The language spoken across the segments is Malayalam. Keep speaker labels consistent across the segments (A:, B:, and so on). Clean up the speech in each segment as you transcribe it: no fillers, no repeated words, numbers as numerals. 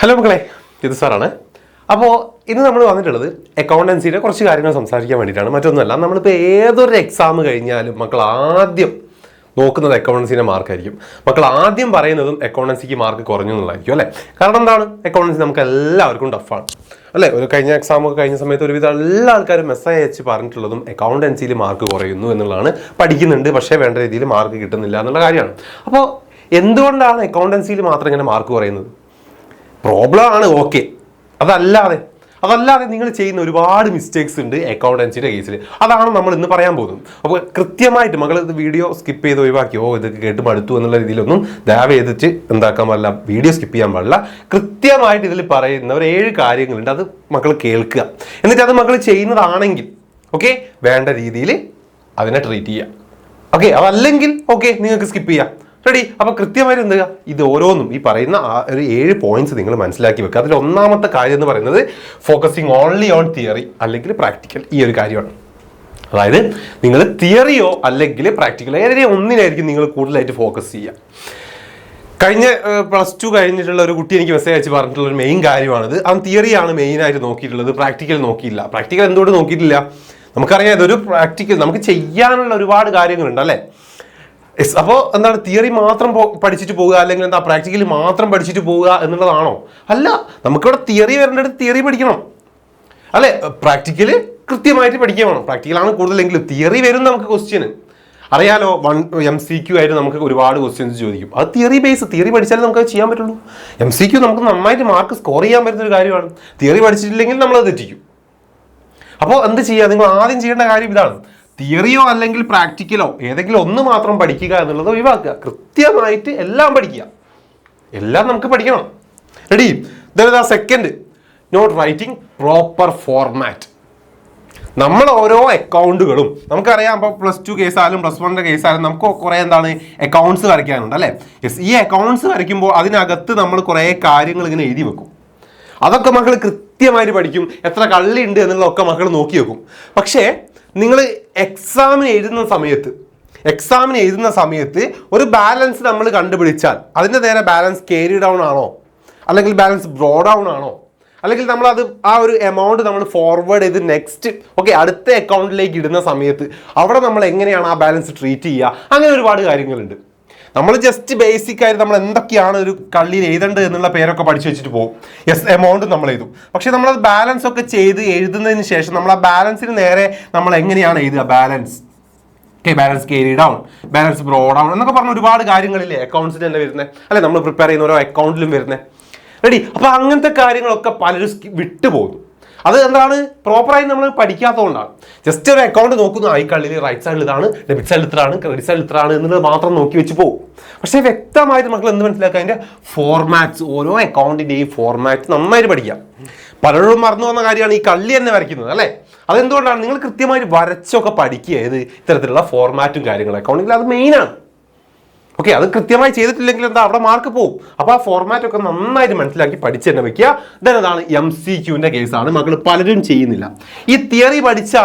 A: ഹലോ മക്കളെ, ഇത് സാറാണ്. അപ്പോൾ ഇന്ന് നമ്മൾ വന്നിട്ടുള്ളത് അക്കൗണ്ടൻസിയുടെ കുറച്ച് കാര്യങ്ങൾ സംസാരിക്കാൻ വേണ്ടിയിട്ടാണ്. മറ്റൊന്നുമല്ല, നമ്മളിപ്പോൾ ഏതൊരു എക്സാം കഴിഞ്ഞാലും മക്കൾ ആദ്യം നോക്കുന്നത് അക്കൗണ്ടൻസിൻ്റെ മാർക്കായിരിക്കും. മക്കൾ ആദ്യം പറയുന്നതും അക്കൗണ്ടൻസിക്ക് മാർക്ക് കുറഞ്ഞു എന്നുള്ളതായിരിക്കും അല്ലേ. കാരണം എന്താണ്, അക്കൗണ്ടൻസി നമുക്ക് എല്ലാവർക്കും ടഫാണ് അല്ലേ. ഒരു കഴിഞ്ഞ എക്സാമൊക്കെ കഴിഞ്ഞ സമയത്ത് ഒരുവിധം എല്ലാ ആൾക്കാരും മെസ്സേജ് അയച്ച് പറഞ്ഞിട്ടുള്ളതും അക്കൗണ്ടൻസിയിൽ മാർക്ക് കുറയുന്നു എന്നുള്ളതാണ്. പഠിക്കുന്നുണ്ട്, പക്ഷേ വേണ്ട രീതിയിൽ മാർക്ക് കിട്ടുന്നില്ല എന്നുള്ള കാര്യമാണ്. അപ്പോൾ എന്തുകൊണ്ടാണ് അക്കൗണ്ടൻസിയിൽ മാത്രം ഇങ്ങനെ മാർക്ക് കുറയുന്നത്? പ്രോബ്ലം ആണ്, ഓക്കെ. അതല്ലാതെ നിങ്ങൾ ചെയ്യുന്ന ഒരുപാട് മിസ്റ്റേക്സ് ഉണ്ട് അക്കൗണ്ടൻസിയുടെ കേസിൽ. അതാണ് നമ്മൾ ഇന്ന് പറയാൻ പോകുന്നത്. അപ്പോൾ കൃത്യമായിട്ട് മകൾ ഇത് വീഡിയോ സ്കിപ്പ് ചെയ്ത് ഒഴിവാക്കിയോ ഇതൊക്കെ കേട്ട് മടുത്തു എന്നുള്ള രീതിയിലൊന്നും ദയവ് ചെയ്തിട്ട് എന്താക്കാൻ പാടില്ല, വീഡിയോ സ്കിപ്പ് ചെയ്യാൻ പാടില്ല. കൃത്യമായിട്ട് ഇതിൽ പറയുന്ന ഒരു 7 കാര്യങ്ങളുണ്ട്, അത് മക്കൾ കേൾക്കുക. എന്നിട്ട് അത് മക്കൾ ചെയ്യുന്നതാണെങ്കിൽ ഓക്കെ, വേണ്ട രീതിയിൽ അതിനെ ട്രീറ്റ് ചെയ്യുക. ഓക്കെ, അതല്ലെങ്കിൽ ഓക്കെ നിങ്ങൾക്ക് സ്കിപ്പ് ചെയ്യാം. റെഡി? അപ്പോൾ കൃത്യമായിട്ട് എന്ത് ചെയ്യുക, ഇത് ഓരോന്നും ഈ പറയുന്ന ഒരു 7 പോയിന്റ്സ് നിങ്ങൾ മനസ്സിലാക്കി വെക്കുക. അതിൽ ഒന്നാമത്തെ കാര്യം എന്ന് പറയുന്നത് ഫോക്കസിങ് ഓൺലി ഓൺ തിയറി അല്ലെങ്കിൽ പ്രാക്ടിക്കൽ. ഈ ഒരു കാര്യമാണ്. അതായത് നിങ്ങൾ തിയറിയോ അല്ലെങ്കിൽ പ്രാക്ടിക്കൽ ഏതെങ്കിലും ഒന്നിനായിരിക്കും നിങ്ങൾ കൂടുതലായിട്ട് ഫോക്കസ് ചെയ്യുക. കഴിഞ്ഞ +2 കഴിഞ്ഞിട്ടുള്ള ഒരു കുട്ടി എനിക്ക് മെസ്സേജ് അയച്ച് പറഞ്ഞിട്ടുള്ള ഒരു മെയിൻ കാര്യമാണിത്. അവൻ തിയറിയാണ് മെയിനായിട്ട് നോക്കിയിട്ടുള്ളത്, പ്രാക്ടിക്കൽ നോക്കിയില്ല. പ്രാക്ടിക്കൽ എന്തുകൊണ്ട് നോക്കിയിട്ടില്ല? നമുക്കറിയാം, ഇതൊരു പ്രാക്ടിക്കൽ നമുക്ക് ചെയ്യാനുള്ള ഒരുപാട് കാര്യങ്ങളുണ്ട് അല്ലേ. അപ്പോൾ എന്താണ്, തിയറി മാത്രം പഠിച്ചിട്ട് പോവുക അല്ലെങ്കിൽ എന്താ പ്രാക്ടിക്കലി മാത്രം പഠിച്ചിട്ട് പോവുക എന്നുള്ളതാണോ? അല്ല, നമുക്കിവിടെ തിയറി വരേണ്ടത് തിയറി പഠിക്കണം അല്ലെ. പ്രാക്ടിക്കല് കൃത്യമായിട്ട് പഠിക്കുക വേണം. പ്രാക്ടിക്കലാണ് കൂടുതലെങ്കിലും തിയറി വരും നമുക്ക് ക്വസ്റ്റ്യന്. അറിയാലോ, MCQ ആയിട്ട് നമുക്ക് ഒരുപാട് ക്വസ്റ്റ്യൻസ് ചോദിക്കും. അത് തിയറി ബേസ്, തിയറി പഠിച്ചാലേ നമുക്ക് ചെയ്യാൻ പറ്റുള്ളൂ. MCQ നമുക്ക് നന്നായിട്ട് മാർക്ക് സ്കോർ ചെയ്യാൻ പറ്റുന്ന ഒരു കാര്യമാണ്. തിയറി പഠിച്ചിട്ടില്ലെങ്കിൽ നമ്മളത് തെറ്റിക്കും. അപ്പോൾ എന്ത് ചെയ്യുക, നിങ്ങൾ ആദ്യം ചെയ്യേണ്ട കാര്യം ഇതാണ്. തിയറിയോ അല്ലെങ്കിൽ പ്രാക്ടിക്കലോ ഏതെങ്കിലും ഒന്ന് മാത്രം പഠിക്കുക എന്നുള്ളത് ഒഴിവാക്കുക. കൃത്യമായിട്ട് എല്ലാം പഠിക്കുക, എല്ലാം നമുക്ക് പഠിക്കണം. Ready? Second, not writing proper format. നമ്മൾ ഓരോ അക്കൗണ്ടുകളും നമുക്കറിയാം. അപ്പോൾ +2 കേസായാലും +1 കേസായാലും നമുക്ക് കുറേ എന്താണ് അക്കൗണ്ട്സ് വരയ്ക്കാനുണ്ട് അല്ലേ. ഈ അക്കൗണ്ട്സ് വരയ്ക്കുമ്പോൾ അതിനകത്ത് നമ്മൾ കുറേ കാര്യങ്ങൾ ഇങ്ങനെ എഴുതി വെക്കും. അതൊക്കെ മക്കൾ കൃത്യമായിട്ട് പഠിക്കും. എത്ര കള്ളി ഉണ്ട് എന്നുള്ളതൊക്കെ മക്കൾ നോക്കി വെക്കും. പക്ഷേ നിങ്ങൾ എക്സാമിന് എഴുതുന്ന സമയത്ത് ഒരു ബാലൻസ് നമ്മൾ കണ്ടുപിടിച്ചാൽ അതിൻ്റെ നേരെ ബാലൻസ് ക്യാരി ഡൗൺ ആണോ അല്ലെങ്കിൽ ബാലൻസ് ബ്രോ ഡൗൺ ആണോ അല്ലെങ്കിൽ നമ്മളത് ആ ഒരു എമൗണ്ട് നമ്മൾ ഫോർവേഡ് ചെയ്ത് നെക്സ്റ്റ് അടുത്ത അക്കൗണ്ടിലേക്ക് ഇടുന്ന സമയത്ത് അവിടെ നമ്മൾ എങ്ങനെയാണ് ആ ബാലൻസ് ട്രീറ്റ് ചെയ്യുക, അങ്ങനെ ഒരുപാട് കാര്യങ്ങളുണ്ട്. നമ്മൾ ജസ്റ്റ് ബേസിക് ആയിട്ട് നമ്മൾ എന്തൊക്കെയാണ് ഒരു കള്ളിയിൽ എഴുതേണ്ടത് എന്നുള്ള പേരൊക്കെ പഠിച്ചു വെച്ചിട്ട് പോകും. എമൗണ്ട് നമ്മൾ എഴുതും. പക്ഷെ നമ്മളത് ബാലൻസ് ഒക്കെ ചെയ്ത് എഴുതുന്നതിന് ശേഷം നമ്മൾ ആ ബാലൻസിന് നേരെ നമ്മൾ എങ്ങനെയാണ് എഴുതുക, balance carry down, balance bro down എന്നൊക്കെ പറഞ്ഞ ഒരുപാട് കാര്യങ്ങളില്ലേ അക്കൗണ്ട്സിൽ തന്നെ വരുന്നത് അല്ലെ, നമ്മൾ പ്രിപ്പയർ ചെയ്യുന്ന ഓരോ അക്കൗണ്ടിലും വരുന്നത്. റെഡി? അപ്പൊ അങ്ങനത്തെ കാര്യങ്ങളൊക്കെ പലരും വിട്ടുപോകുന്നു. അത് എന്താണ്, പ്രോപ്പറായി നമ്മൾ പഠിക്കാത്തതുകൊണ്ടാണ്. ജസ്റ്റ് ഒരു അക്കൗണ്ട് നോക്കുന്നു, ഈ കള്ളിയിൽ റൈറ്റ് സൈഡിൽ ഇതാണ്, ഡെബിറ്റ് സൈഡിൽ ഇത്രയാണ്, ക്രെഡിറ്റ് സൈഡിൽ ഇത്രയാണ് എന്നുള്ളത് മാത്രം നോക്കി വെച്ച് പോകും. പക്ഷേ വ്യക്തമായിട്ട് മക്കൾ എന്ത് മനസ്സിലാക്കുക, അതിൻ്റെ ഫോർമാറ്റ്സ്, ഓരോ അക്കൗണ്ടിൻ്റെയും ഫോർമാറ്റ് നന്നായിട്ട് പഠിക്കാം. പലരും മറന്നു വന്ന കാര്യമാണ് ഈ കള്ളി തന്നെ വരയ്ക്കുന്നത് അല്ലേ. അതെന്തുകൊണ്ടാണ്, നിങ്ങൾ കൃത്യമായിട്ട് വരച്ചൊക്കെ പഠിക്കുക ഏത് ഇത്തരത്തിലുള്ള ഫോർമാറ്റും കാര്യങ്ങളും അക്കൗണ്ടിൽ. അത് മെയിനാണ്. ഓക്കെ, അത് കൃത്യമായി ചെയ്തിട്ടില്ലെങ്കിൽ എന്താ, അവിടെ മാർക്ക് പോകും. അപ്പോൾ ആ ഫോർമാറ്റ് ഒക്കെ നന്നായിട്ട് മനസ്സിലാക്കി പഠിച്ച് തന്നെ വെക്കുക. അതാണ് MCQൻ്റെ കേസാണ്. മക്കൾ പലരും ചെയ്യുന്നില്ല. ഈ തിയറി പഠിക്കുന്ന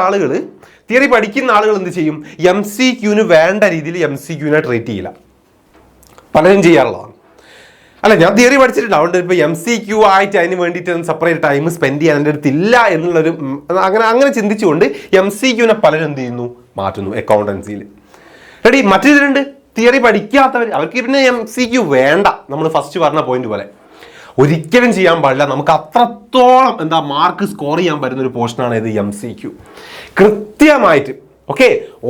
A: ആളുകൾ എന്ത് ചെയ്യും, MCQന് വേണ്ട രീതിയിൽ MCQനെ ട്രീറ്റ് ചെയ്യില്ല. പലരും ചെയ്യാറുള്ളതാണ് അല്ല. ഞാൻ തിയറി പഠിച്ചിട്ടുണ്ട്, അതുകൊണ്ട് ഇപ്പോൾ MCQ ആയിട്ട് അതിന് വേണ്ടിയിട്ട് സെപ്പറേറ്റ് ടൈം സ്പെൻഡ് ചെയ്യാൻ എൻ്റെ അടുത്തില്ല എന്നുള്ളൊരു അങ്ങനെ ചിന്തിച്ചുകൊണ്ട് MCQനെ പലരും എന്ത് ചെയ്യുന്നു, മാറ്റുന്നു അക്കൗണ്ടൻസിയിൽ. റെഡി? മറ്റൊരുണ്ട് തിയറി പഠിക്കാത്തവർ, അവർക്ക് പിന്നെ MCQ വേണ്ട. നമ്മൾ ഫസ്റ്റ് പറഞ്ഞ പോയിന്റ് പോലെ ഒരിക്കലും ചെയ്യാൻ പാടില്ല. നമുക്ക് അത്രത്തോളം മാർക്ക് സ്കോർ ചെയ്യാൻ പറ്റുന്ന ഒരു പോർഷനാണ് ഇത് MCQ. കൃത്യമായിട്ട്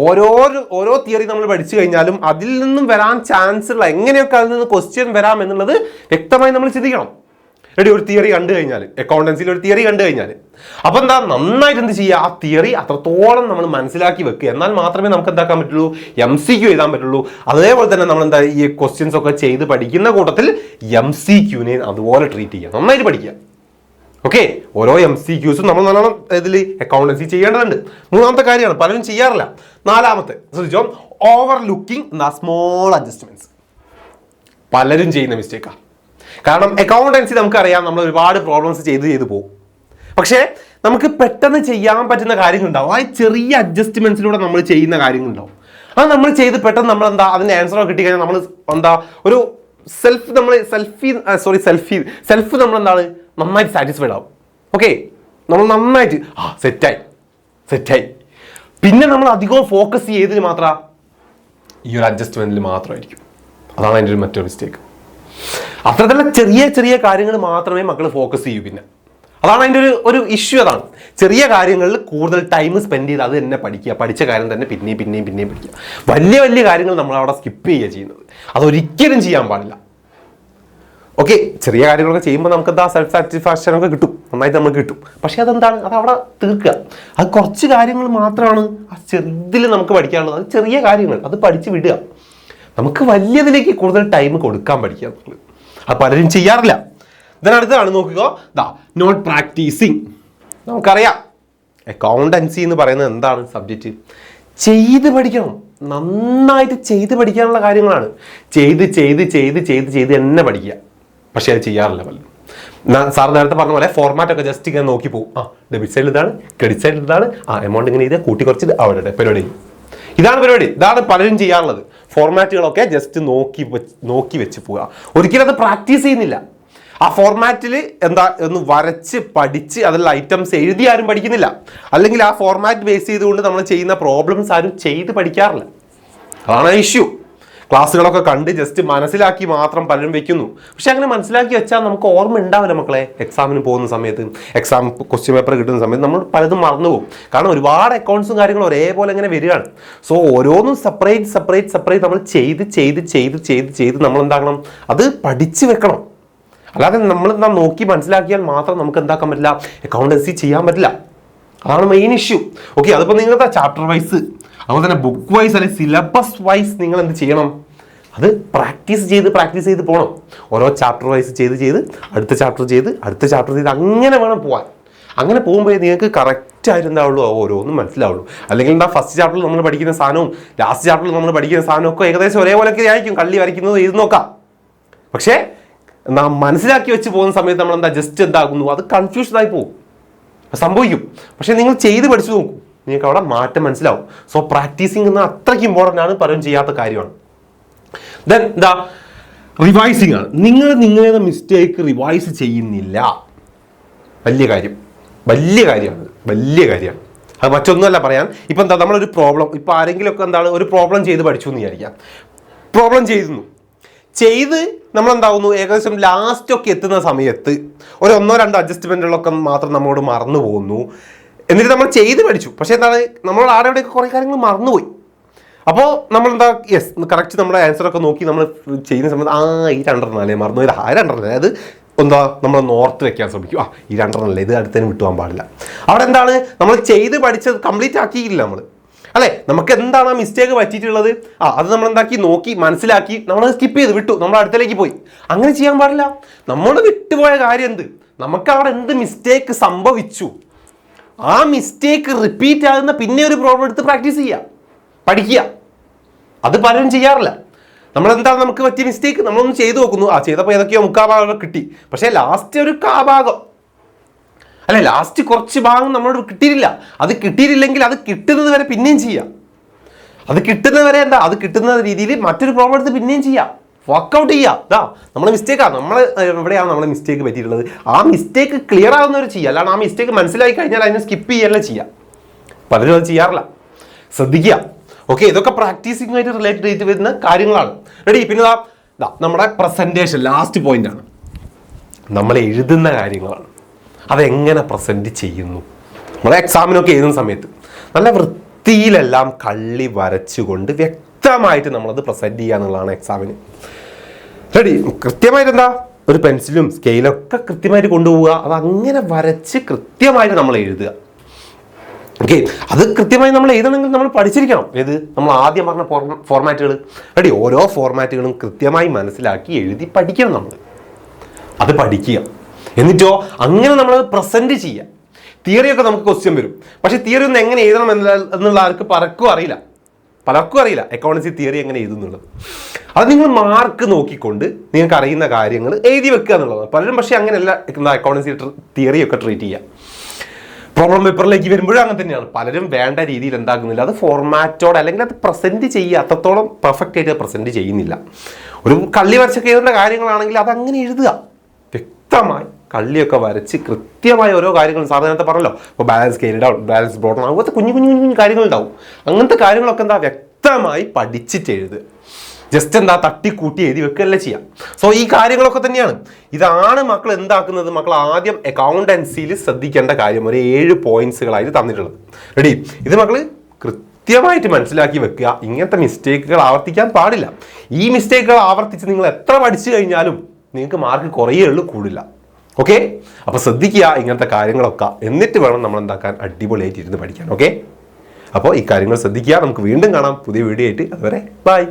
A: ഓരോ തിയറി നമ്മൾ പഠിച്ചു കഴിഞ്ഞാലും അതിൽ നിന്നും വരാൻ ചാൻസ് ഉള്ള എങ്ങനെയൊക്കെ അതിൽ നിന്ന് ക്വസ്റ്റ്യൻ വരാം എന്നുള്ളത് വ്യക്തമായി നമ്മൾ ചിന്തിക്കണം. റെഡി? ഒരു തിയറി കണ്ടു കഴിഞ്ഞാൽ, അക്കൗണ്ടൻസിയിൽ ഒരു തിയറി കണ്ടു കഴിഞ്ഞാൽ അപ്പോൾ നന്നായിട്ട് എന്ത് ചെയ്യുക, ആ തിയറി അത്രത്തോളം നമ്മൾ മനസ്സിലാക്കി വെക്കുക. എന്നാൽ മാത്രമേ നമുക്ക് എന്താക്കാൻ പറ്റുള്ളൂ, MCQ എഴുതാൻ പറ്റുള്ളൂ. അതേപോലെ തന്നെ നമ്മൾ ഈ ക്വസ്റ്റ്യൻസ് ഒക്കെ ചെയ്ത് പഠിക്കുന്ന കൂട്ടത്തിൽ MCQനെ അതുപോലെ ട്രീറ്റ് ചെയ്യുക, നന്നായിട്ട് പഠിക്കുക. ഓരോ MCQസും നമ്മൾ നല്ലോണം ഇതിൽ അക്കൗണ്ടൻസി ചെയ്യേണ്ടതുണ്ട്. മൂന്നാമത്തെ കാര്യമാണ്, പലരും ചെയ്യാറില്ല. നാലാമത്തെ ശ്രദ്ധിച്ചോ, ഓവർ ലുക്കിംഗ് സ്മോൾ അഡ്ജസ്റ്റ്മെന്റ്സ്. പലരും ചെയ്യുന്ന മിസ്റ്റേക്കാണ്. കാരണം അക്കൗണ്ടൻസി നമുക്കറിയാം, നമ്മൾ ഒരുപാട് പ്രോബ്ലംസ് ചെയ്ത് പോകും. പക്ഷേ നമുക്ക് പെട്ടെന്ന് ചെയ്യാൻ പറ്റുന്ന കാര്യങ്ങളുണ്ടാവും. ആ ചെറിയ അഡ്ജസ്റ്റ്മെന്റ്സിലൂടെ നമ്മൾ ചെയ്യുന്ന കാര്യങ്ങളുണ്ടാവും. അത് നമ്മൾ ചെയ്ത് പെട്ടെന്ന് നമ്മൾ അതിൻ്റെ ആൻസറൊക്കെ കിട്ടിക്കഴിഞ്ഞാൽ നമ്മൾ ഒരു സെൽഫ് നമ്മൾ എന്താണ് നന്നായിട്ട് സാറ്റിസ്ഫൈഡ് ആവും. ഓക്കെ, നമ്മൾ നന്നായിട്ട് സെറ്റായി. പിന്നെ നമ്മൾ അധികം ഫോക്കസ് ചെയ്തതിന് മാത്രം ഈ ഒരു അഡ്ജസ്റ്റ്മെന്റിൽ മാത്രമായിരിക്കും. അതാണ് എൻ്റെ മറ്റൊരു മിസ്റ്റേക്ക്. അത്തരത്തിലുള്ള ചെറിയ ചെറിയ കാര്യങ്ങൾ മാത്രമേ മക്കൾ ഫോക്കസ് ചെയ്യൂ. പിന്നെ അതാണ് അതിൻ്റെ ഒരു ഇഷ്യൂ. അതാണ് ചെറിയ കാര്യങ്ങളിൽ കൂടുതൽ ടൈം സ്പെൻഡ് ചെയ്ത് അത് തന്നെ പഠിച്ച കാര്യം തന്നെ പിന്നെയും പഠിക്കുക. വലിയ വലിയ കാര്യങ്ങൾ നമ്മൾ അവിടെ സ്കിപ്പ് ചെയ്യുക ചെയ്യുന്നത്. അതൊരിക്കലും ചെയ്യാൻ പാടില്ല. ഓക്കെ, ചെറിയ കാര്യങ്ങളൊക്കെ ചെയ്യുമ്പോൾ നമുക്ക് എന്താ സെൽഫ് സാറ്റിസ്ഫാക്ഷൻ ഒക്കെ കിട്ടും, നന്നായിട്ട് നമുക്ക് കിട്ടും. പക്ഷെ അതെന്താണ്, അത് അവിടെ തീർക്കുക. അത് കുറച്ച് കാര്യങ്ങൾ മാത്രമാണ് ആ ചെറുതിൽ നമുക്ക് പഠിക്കാനുള്ളത്. അത് ചെറിയ കാര്യങ്ങൾ, അത് പഠിച്ച് വിടുക. നമുക്ക് വലിയതിലേക്ക് കൂടുതൽ ടൈം കൊടുക്കാൻ പഠിക്കുക എന്നുള്ളത്. അത് പലരും ചെയ്യാറില്ല. ഇതിനടുത്താണ് നോക്കുക, നോട്ട് പ്രാക്ടീസിങ്. നമുക്കറിയാം അക്കൗണ്ടൻസി എന്ന് പറയുന്നത് എന്താണ് സബ്ജക്റ്റ്? ചെയ്ത് പഠിക്കണം, നന്നായിട്ട് ചെയ്ത് പഠിക്കാനുള്ള കാര്യങ്ങളാണ്. ചെയ്ത് തന്നെ പഠിക്കുക. പക്ഷെ അത് ചെയ്യാറില്ല പലരും. സാർ നേരത്തെ പറഞ്ഞ പോലെ ഫോർമാറ്റ് ഒക്കെ ജസ്റ്റ് ഇങ്ങനെ നോക്കി പോകും. ഡെബിറ്റ് സൈഡിൽ ഇതാണ്, ക്രെഡിറ്റ് സൈഡിൽ ഇതാണ്, എമൗണ്ട് ഇങ്ങനെ ചെയ്ത് കൂട്ടി കുറച്ച് അവരുടെ പരിപാടി. ഇതാണ് പരിപാടി. ഇതാണ് പലരും ചെയ്യാറുള്ളത്. ഫോർമാറ്റുകളൊക്കെ ജസ്റ്റ് നോക്കി വെച്ച് പോവുക. ഒരിക്കലും അത് പ്രാക്ടീസ് ചെയ്യുന്നില്ല. ആ ഫോർമാറ്റിൽ ഒന്ന് വരച്ച് പഠിച്ച് അതിൽ ഐറ്റംസ് എഴുതി ആരും പഠിക്കുന്നില്ല. അല്ലെങ്കിൽ ആ ഫോർമാറ്റ് ബേസ് ചെയ്തുകൊണ്ട് നമ്മൾ ചെയ്യുന്ന പ്രോബ്ലംസ് ആരും ചെയ്ത് പഠിക്കാറില്ല. അതാണ് ഇഷ്യൂ. ക്ലാസ്സുകളൊക്കെ കണ്ട് ജസ്റ്റ് മനസ്സിലാക്കി മാത്രം പലരും വെക്കുന്നു. പക്ഷെ അങ്ങനെ മനസ്സിലാക്കി വെച്ചാൽ നമുക്ക് ഓർമ്മ ഉണ്ടാവില്ല മക്കളെ. എക്സാമിന് പോകുന്ന സമയത്ത്, എക്സാം ക്വസ്റ്റ്യൻ പേപ്പർ കിട്ടുന്ന സമയത്ത് നമ്മൾ പലതും മറന്നു പോകും. കാരണം ഒരുപാട് അക്കൗണ്ട്സും കാര്യങ്ങളും ഒരേപോലെ ഇങ്ങനെ വരികയാണ്. സോ ഓരോന്നും സെപ്പറേറ്റ് നമ്മൾ ചെയ്ത് നമ്മൾ എന്താക്കണം, അത് പഠിച്ച് വെക്കണം. അല്ലാതെ നമ്മൾ നോക്കി മനസ്സിലാക്കിയാൽ മാത്രം നമുക്ക് എന്താക്കാൻ പറ്റില്ല, അക്കൗണ്ടൻസി ചെയ്യാൻ പറ്റില്ല. അതാണ് മെയിൻ ഇഷ്യൂ. ഓക്കെ, അതിപ്പോൾ നിങ്ങളുടെ ചാപ്റ്റർ വൈസ്, അതുപോലെ തന്നെ ബുക്ക് വൈസ് അല്ലെങ്കിൽ സിലബസ് വൈസ് നിങ്ങൾ എന്ത് ചെയ്യണം, അത് പ്രാക്ടീസ് ചെയ്ത് പോകണം. ഓരോ ചാപ്റ്റർ വൈസ് ചെയ്ത് അടുത്ത ചാപ്റ്റർ ചെയ്ത് അങ്ങനെ വേണം പോകാൻ. അങ്ങനെ പോകുമ്പോഴേ നിങ്ങൾക്ക് കറക്റ്റായിട്ട് എന്താവുള്ളൂ, ഓരോന്നും മനസ്സിലാവുള്ളൂ. അല്ലെങ്കിൽ ഫസ്റ്റ് ചാപ്റ്ററിൽ നമ്മൾ പഠിക്കുന്ന സാധനവും ലാസ്റ്റ് ചാപ്റ്ററിൽ നമ്മൾ പഠിക്കുന്ന സാധനവും ഒക്കെ ഏകദേശം ഒരേപോലെയൊക്കെ ആയിരിക്കും. കള്ളി വരയ്ക്കുന്നത് എഴുതി നോക്കാം. പക്ഷേ നാം മനസ്സിലാക്കി വെച്ച് പോകുന്ന സമയത്ത് നമ്മൾ ജസ്റ്റ് എന്താകുന്നു, അത് കൺഫ്യൂഷനായി പോകും, സംഭവിക്കും. പക്ഷെ നിങ്ങൾ ചെയ്ത് പഠിച്ചു നോക്കൂ, നിങ്ങൾക്ക് അവിടെ മാറ്റം മനസ്സിലാവും. സോ പ്രാക്ടീസിങ് എന്ന അത്രയ്ക്ക് ഇമ്പോർട്ടൻ്റ് ആണ്, പലരും ചെയ്യാത്ത കാര്യമാണ്. ദെൻ റിവൈസിങ് ആണ്. നിങ്ങളുടെ മിസ്റ്റേക്ക് റിവൈസ് ചെയ്യുന്നില്ല. വലിയ കാര്യമാണ്. അത് മറ്റൊന്നുമല്ല പറയാൻ. ഇപ്പം നമ്മളൊരു പ്രോബ്ലം, ഇപ്പം ആരെങ്കിലുമൊക്കെ ഒരു പ്രോബ്ലം ചെയ്ത് പഠിച്ചു എന്ന് വിചാരിക്കാം. പ്രോബ്ലം ചെയ്ത് നമ്മളെന്താവുന്നു, ഏകദേശം ലാസ്റ്റൊക്കെ എത്തുന്ന സമയത്ത് ഒരു 1-2 അഡ്ജസ്റ്റ്മെൻറ്റുകളൊക്കെ മാത്രം നമ്മളോട് മറന്നു പോകുന്നു. എന്നിട്ട് നമ്മൾ ചെയ്ത് പഠിച്ചു, പക്ഷേ എന്താണ്, നമ്മളോട് ആടെവിടെയൊക്കെ കുറേ കാര്യങ്ങൾ മറന്നുപോയി. അപ്പോൾ നമ്മളെന്താ കറക്റ്റ് നമ്മുടെ ആൻസറൊക്കെ നോക്കി നമ്മൾ ചെയ്യുന്ന സമയത്ത് ഈ 2 അല്ലേ മറന്നുപോയത്, 2 അതായത് നമ്മൾ നോർത്ത് വെക്കാൻ ശ്രമിക്കും. ഈ 2 ഇത് അടുത്തതിന് വിട്ടുപോകാൻ പാടില്ല. അവിടെ എന്താണ്, നമ്മൾ ചെയ്ത് പഠിച്ചത് കംപ്ലീറ്റ് ആക്കിയില്ല നമ്മൾ, അല്ലേ? നമുക്ക് എന്താണ് ആ മിസ്റ്റേക്ക് പറ്റിയിട്ടുള്ളത്, അത് നമ്മൾ നോക്കി മനസ്സിലാക്കി നമ്മളത് സ്കിപ്പ് ചെയ്ത് വിട്ടു, നമ്മൾ അടുത്തേക്ക് പോയി. അങ്ങനെ ചെയ്യാൻ പാടില്ല. നമ്മൾ വിട്ടുപോയ കാര്യം നമുക്ക് അവിടെ എന്ത് മിസ്റ്റേക്ക് സംഭവിച്ചു, ആ മിസ്റ്റേക്ക് റിപ്പീറ്റ് ആകുന്ന പിന്നെ ഒരു പ്രോബ്ലം എടുത്ത് പ്രാക്ടീസ് ചെയ്യുക, പഠിക്കുക. അത് പലരും ചെയ്യാറില്ല. നമ്മളെന്താണ്, നമുക്ക് പറ്റിയ മിസ്റ്റേക്ക് നമ്മളൊന്ന് ചെയ്തു നോക്കുന്നു, ചെയ്തപ്പോൾ ഏതൊക്കെയോ 3/4 ഭാഗം കിട്ടി. പക്ഷേ ലാസ്റ്റ് ഒരു 1/4 ഭാഗം അല്ലെ, ലാസ്റ്റ് കുറച്ച് ഭാഗം നമ്മളോട് കിട്ടിയിട്ടില്ല. അത് കിട്ടിയിട്ടില്ലെങ്കിൽ അത് കിട്ടുന്നത് വരെ പിന്നെയും ചെയ്യാം. അത് കിട്ടുന്ന രീതിയിൽ മറ്റൊരു പ്രോബ്ലം എടുത്ത് പിന്നെയും ചെയ്യാം, വർക്കൗട്ട് ചെയ്യുക. നമ്മളെ മിസ്റ്റേക്കാണ്, എവിടെയാണ് നമ്മളെ മിസ്റ്റേക്ക് പറ്റിയിട്ടുള്ളത്, ആ മിസ്റ്റേക്ക് ക്ലിയർ ആകുന്നവർ ചെയ്യുക. അല്ലാണ്ട് ആ മിസ്റ്റേക്ക് മനസ്സിലാക്കി കഴിഞ്ഞാൽ അതിനെ സ്കിപ്പ് ചെയ്യല്ല ചെയ്യുക. പലരും അത് ചെയ്യാറില്ല, ശ്രദ്ധിക്കുക. ഓക്കെ, ഇതൊക്കെ പ്രാക്ടീസിങ്ങുമായിട്ട് റിലേറ്റഡ് ചെയ്ത് വരുന്ന കാര്യങ്ങളാണ്. റെഡി? പിന്നെ നമ്മുടെ പ്രസൻറ്റേഷൻ ലാസ്റ്റ് പോയിന്റ് ആണ്. നമ്മൾ എഴുതുന്ന കാര്യങ്ങളാണ്, അതെങ്ങനെ പ്രസൻറ്റ് ചെയ്യുന്നു. നമ്മളെ എക്സാമിനൊക്കെ എഴുതുന്ന സമയത്ത് നല്ല വൃത്തിയിലെല്ലാം കള്ളി വരച്ചുകൊണ്ട് വ്യക്തമായിട്ട് നമ്മളത് പ്രസൻറ്റ് ചെയ്യുക എന്നുള്ളതാണ് എക്സാമിന്. റെഡി? കൃത്യമായിട്ട് ഒരു പെൻസിലും സ്കെയിലൊക്കെ കൃത്യമായിട്ട് കൊണ്ടുപോവുക, അതങ്ങനെ വരച്ച് കൃത്യമായിട്ട് നമ്മൾ എഴുതുക. ഓക്കെ, അത് കൃത്യമായി നമ്മൾ എഴുതണമെങ്കിൽ നമ്മൾ പഠിച്ചിരിക്കണം. നമ്മൾ ആദ്യം പറഞ്ഞ ഫോർമാറ്റുകൾ. റെഡി? ഓരോ ഫോർമാറ്റുകളും കൃത്യമായി മനസ്സിലാക്കി എഴുതി പഠിക്കണം. നമ്മൾ അത് പഠിക്കുക, എന്നിട്ടോ അങ്ങനെ നമ്മൾ പ്രസൻറ്റ് ചെയ്യുക. തിയറിയൊക്കെ നമുക്ക് ക്വസ്റ്റ്യൻ വരും, പക്ഷേ തിയറി ഒന്ന് എങ്ങനെ എഴുതണം എന്നുള്ള ആൾക്ക് പലർക്കും അറിയില്ല അക്കൗണ്ടൻസി തിയറി എങ്ങനെ എഴുതുന്നുള്ളത്. അത് നിങ്ങൾ മാർക്ക് നോക്കിക്കൊണ്ട് നിങ്ങൾക്ക് അറിയുന്ന കാര്യങ്ങൾ എഴുതി വെക്കുക എന്നുള്ളതാണ്. പലരും പക്ഷേ അങ്ങനെയല്ല അക്കൗണ്ടൻസി തിയറിയൊക്കെ ട്രീറ്റ് ചെയ്യുക. പ്രോബ്ലം പേപ്പറിലേക്ക് വരുമ്പോഴും അങ്ങനെ തന്നെയാണ്. പലരും വേണ്ട രീതിയിൽ എന്താക്കുന്നില്ല, അത് ഫോർമാറ്റോടെ അല്ലെങ്കിൽ അത് പ്രസൻറ്റ് ചെയ്യുക, അത്രത്തോളം പെർഫെക്റ്റ് ആയിട്ട് പ്രസൻറ്റ് ചെയ്യുന്നില്ല. ഒരു കള്ളി വരച്ചൊക്കെ എഴുതേണ്ട കാര്യങ്ങളാണെങ്കിൽ അതങ്ങനെ എഴുതുക, വ്യക്തമായി കള്ളിയൊക്കെ വരച്ച് കൃത്യമായ ഓരോ കാര്യങ്ങളും സാധാരണത്തെ പറഞ്ഞല്ലോ. ഇപ്പോൾ balance scale down, balance broad down, അങ്ങനത്തെ കുഞ്ഞു കുഞ്ഞു കുഞ്ഞു കാര്യങ്ങളുണ്ടാവും. അങ്ങനത്തെ കാര്യങ്ങളൊക്കെ എന്താ വ്യക്തമായി പഠിച്ചിട്ട് എഴുതുക. ജസ്റ്റ് എന്താ തട്ടിക്കൂട്ടി എഴുതി വെക്കുകയല്ലേ ചെയ്യാം. സോ ഈ കാര്യങ്ങളൊക്കെ തന്നെയാണ്. ഇതാണ് മക്കൾ എന്താക്കുന്നത്, മക്കൾ ആദ്യം അക്കൗണ്ടൻസിയിൽ ശ്രദ്ധിക്കേണ്ട കാര്യം. ഒരു 7 പോയിന്റ്സുകളായിട്ട് തന്നിട്ടുള്ളത്. റെഡി? ഇത് മക്കൾ കൃത്യമായിട്ട് മനസ്സിലാക്കി വെക്കുക. ഇങ്ങനത്തെ മിസ്റ്റേക്കുകൾ ആവർത്തിക്കാൻ പാടില്ല. ഈ മിസ്റ്റേക്കുകൾ ആവർത്തിച്ച് നിങ്ങൾ എത്ര പഠിച്ചു കഴിഞ്ഞാലും നിങ്ങൾക്ക് മാർക്ക് കുറയേ ഉള്ളൂ, കൂടില്ല. ഓക്കെ? അപ്പോൾ ശ്രദ്ധിക്കുക ഇങ്ങനത്തെ കാര്യങ്ങളൊക്കെ. എന്നിട്ട് വേണം നമ്മൾ എന്താക്കാൻ, അടിപൊളിയായിട്ട് ഇരുന്ന് പഠിക്കാൻ. ഓക്കെ? അപ്പോൾ ഈ കാര്യങ്ങൾ ശ്രദ്ധിക്കുക. നമുക്ക് വീണ്ടും കാണാം പുതിയ വീഡിയോ ആയിട്ട്. അതുവരെ ബൈ.